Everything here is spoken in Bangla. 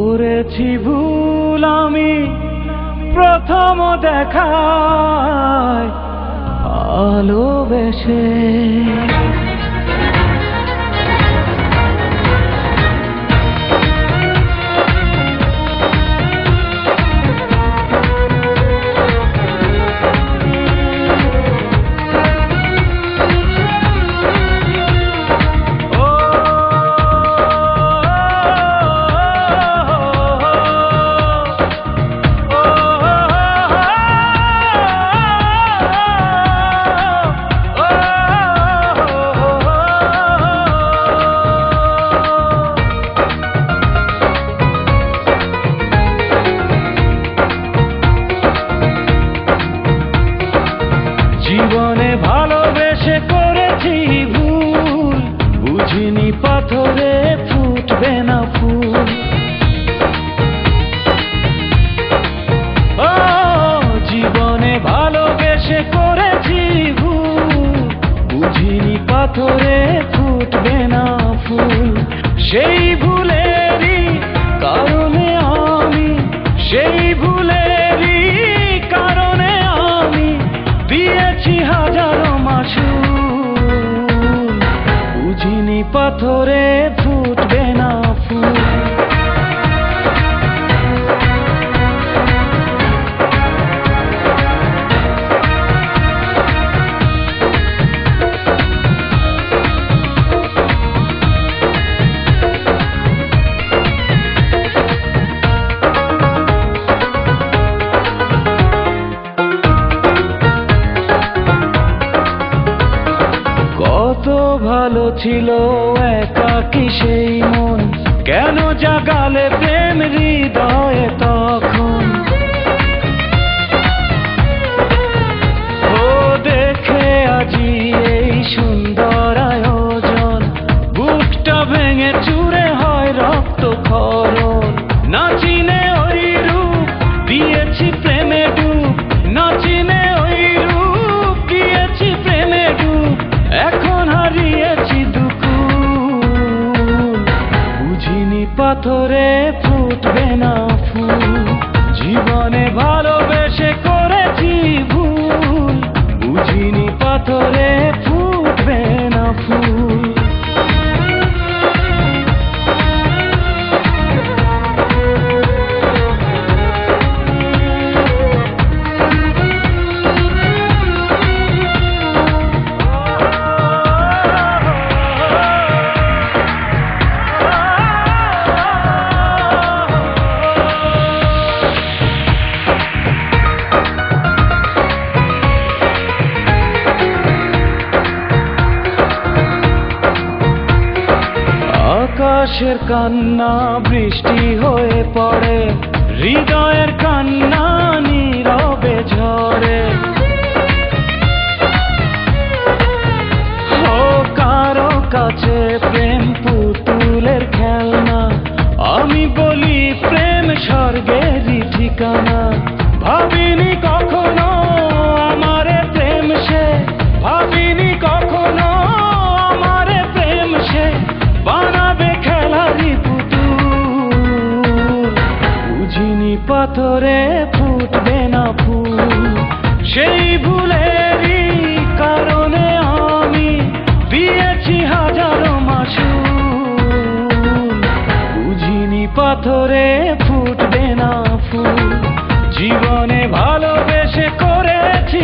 করেছি ভুল আমি প্রথম দেখায় ভালোবেসে। জীবনে ভালোবেসে করেছি ভুল, বুঝিনি পাথরে ফুটবে না ফুল। ও জীবনে ভালোবেসে করেছি ভুল, বুঝিনি পাথরে ফুটবে না ফুল। সেই ভুলেরই কারণে আমি, সেই ভুলেরই কারণে আমি দিয়েছি হাজারো মাসুল, বুঝিনি পাথরে ফুটবে না ফুল। কত ভালো ছিল একাকী সেই মন, কেন জাগালে প্রেম হৃদয়ে তখন। ও দেখে আজি এই সুন্দর আয়োজন, বুকটা ভেঙে চুরে হয় রক্ত ক্ষরণ। না চিনে ওই রূপ দিয়েছি প্রেমে ডুব, না চিনে ওই রূপ দিয়েছি প্রেমে ডুব। এখন হারিয়েছি দুকুল, বুঝিনি পাথরে ফুটবে না ফুল। জীবনে ভালোবেসে করেছি ভুল, বুঝিনি পাথরে ফুটবে না ফুল। আকাশের কান্না বৃষ্টি হয়ে পড়ে, হৃদয়ের কান্না নীরবে ঝরে। ও কারো কাছে প্রেম পুতুলের খেলনা, আমি বলি প্রেম স্বর্গেরই ঠিকানা। ভাবিনি কখনো আমারে প্রেম সে, ভাবিনি কখনো আমারে প্রেম সে বানাবে খেলারি পুতুল, বুঝিনি পাথরে ফুটবে না ফুল। সেই ভুলেরই কারণে আমি দিয়েছি হাজারো মাসুল, বুঝিনি পাথরে ফুটবে না ফুল। জীবনে ভালোবেসে করেছি